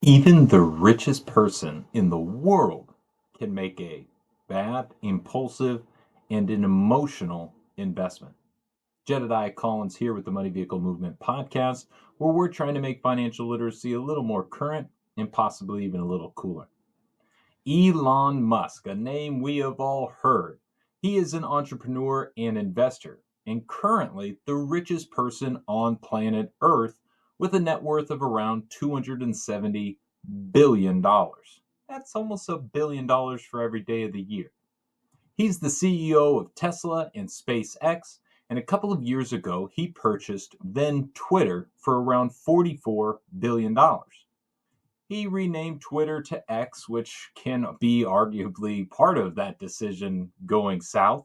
Even the richest person in the world can make a bad, impulsive, and an emotional investment. Jedediah Collins here with the Money Vehicle Movement podcast, where we're trying to make financial literacy a little more current and possibly even a little cooler. Elon Musk, a name we have all heard. He is an entrepreneur and investor, and currently the richest person on planet Earth with a net worth of around $270 billion. That's almost $1 billion for every day of the year. He's the CEO of Tesla and SpaceX, and a couple of years ago, he purchased then Twitter for around $44 billion. He renamed Twitter to X, which can be arguably part of that decision going south,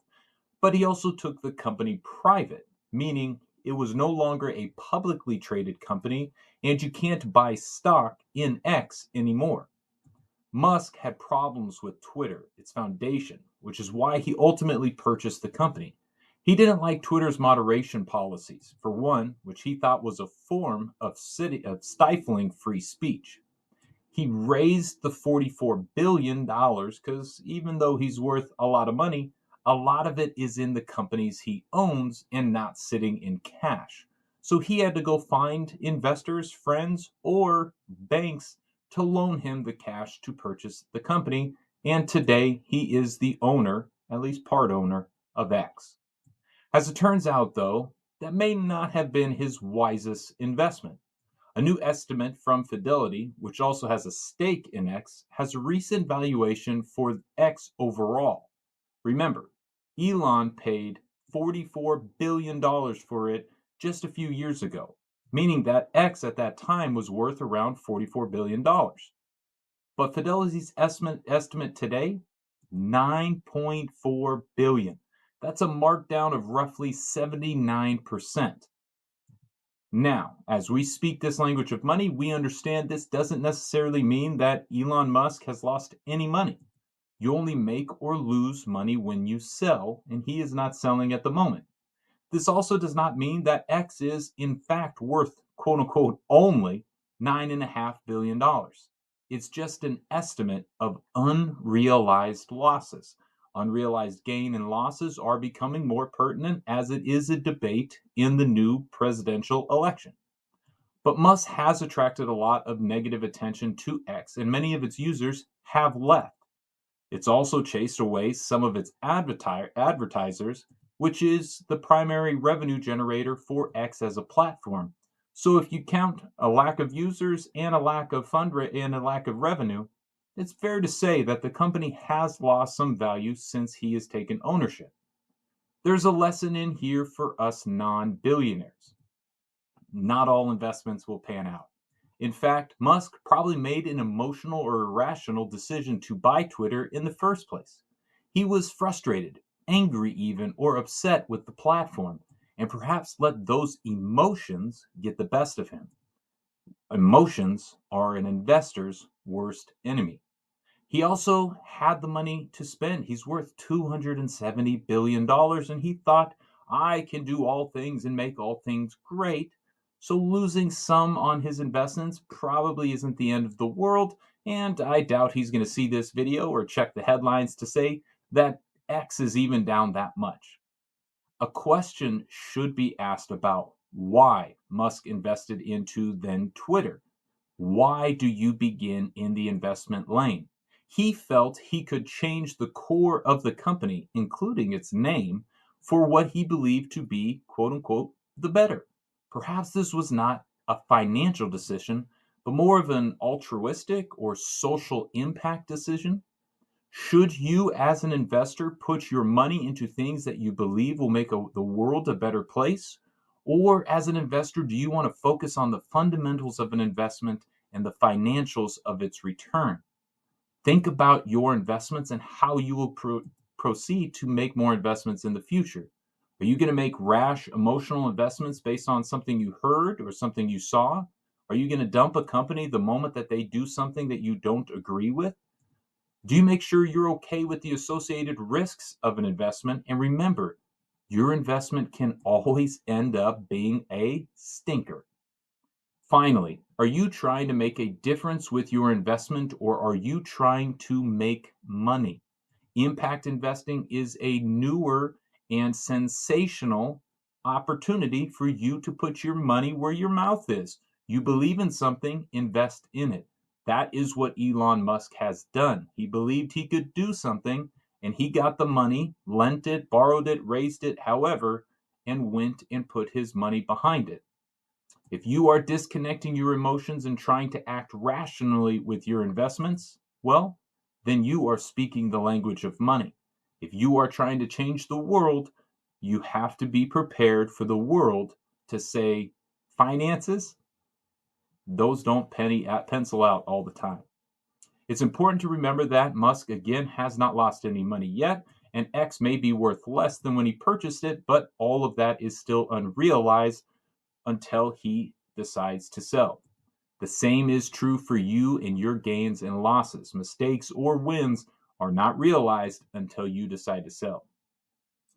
but he also took the company private, meaning it was no longer a publicly traded company and you can't buy stock in X anymore. Musk had problems with Twitter, its foundation, which is why he ultimately purchased the company. He didn't like Twitter's moderation policies, for one, which he thought was a form of stifling free speech. He raised the $44 billion because even though he's worth a lot of money, a lot of it is in the companies he owns and not sitting in cash. So he had to go find investors, friends, or banks to loan him the cash to purchase the company. And today he is the owner, at least part owner, of X. As it turns out, though, that may not have been his wisest investment. A new estimate from Fidelity, which also has a stake in X, has a recent valuation for X overall. Remember, Elon paid $44 billion for it just a few years ago, meaning that X at that time was worth around $44 billion. But Fidelity's estimate today, 9.4 billion. That's a markdown of roughly 79%. Now, as we speak this language of money, we understand this doesn't necessarily mean that Elon Musk has lost any money. You only make or lose money when you sell, and he is not selling at the moment. This also does not mean that X is, in fact, worth quote unquote only $9.5 billion. It's just an estimate of unrealized losses. Unrealized gain and losses are becoming more pertinent as it is a debate in the new presidential election. But Musk has attracted a lot of negative attention to X, and many of its users have left. It's also chased away some of its advertisers, which is the primary revenue generator for X as a platform. So if you count a lack of users and a lack of and a lack of revenue, it's fair to say that the company has lost some value since he has taken ownership. There's a lesson in here for us non-billionaires. Not all investments will pan out. In fact, Musk probably made an emotional or irrational decision to buy Twitter in the first place. He was frustrated, angry even, or upset with the platform, and perhaps let those emotions get the best of him. Emotions are an investor's worst enemy. He also had the money to spend. He's worth $270 billion, and he thought, I can do all things and make all things great. So losing some on his investments probably isn't the end of the world, and I doubt he's going to see this video or check the headlines to say that X is even down that much. A question should be asked about why Musk invested into then Twitter. Why do you begin in the investment lane? He felt he could change the core of the company, including its name, for what he believed to be, quote unquote, the better. Perhaps this was not a financial decision, but more of an altruistic or social impact decision. Should you, as an investor, put your money into things that you believe will make the world a better place? Or, as an investor, do you want to focus on the fundamentals of an investment and the financials of its return? Think about your investments and how you will proceed to make more investments in the future. Are you going to make rash, emotional investments based on something you heard or something you saw? Are you going to dump a company the moment that they do something that you don't agree with? Do you make sure you're okay with the associated risks of an investment? And remember, your investment can always end up being a stinker. Finally, Are you trying to make a difference with your investment, or are you trying to make money? Impact investing is a newer and sensational opportunity for you to put your money where your mouth is. You believe in something, invest in it. That is what Elon Musk has done. He believed he could do something, and he got the money, lent it, borrowed it, raised it, however, and went and put his money behind it. If you are disconnecting your emotions and trying to act rationally with your investments, well, then you are speaking the language of money. If you are trying to change the world, you have to be prepared for the world to say, finances, those don't pencil out all the time. It's important to remember that Musk, again, has not lost any money yet, and X may be worth less than when he purchased it, but all of that is still unrealized until he decides to sell. The same is true for you and your gains and losses. Mistakes or wins are not realized until you decide to sell.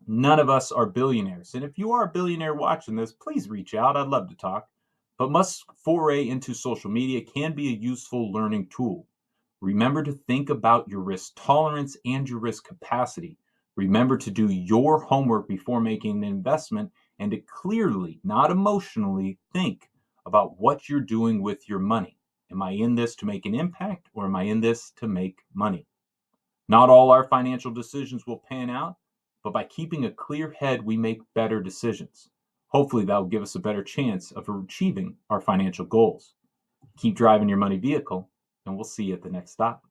None of us are billionaires. And if you are a billionaire watching this, please reach out. I'd love to talk. But Musk's foray into social media can be a useful learning tool. Remember to think about your risk tolerance and your risk capacity. Remember to do your homework before making an investment and to clearly, not emotionally, think about what you're doing with your money. Am I in this to make an impact, or am I in this to make money? Not all our financial decisions will pan out, but by keeping a clear head, we make better decisions. Hopefully, that will give us a better chance of achieving our financial goals. Keep driving your money vehicle, and we'll see you at the next stop.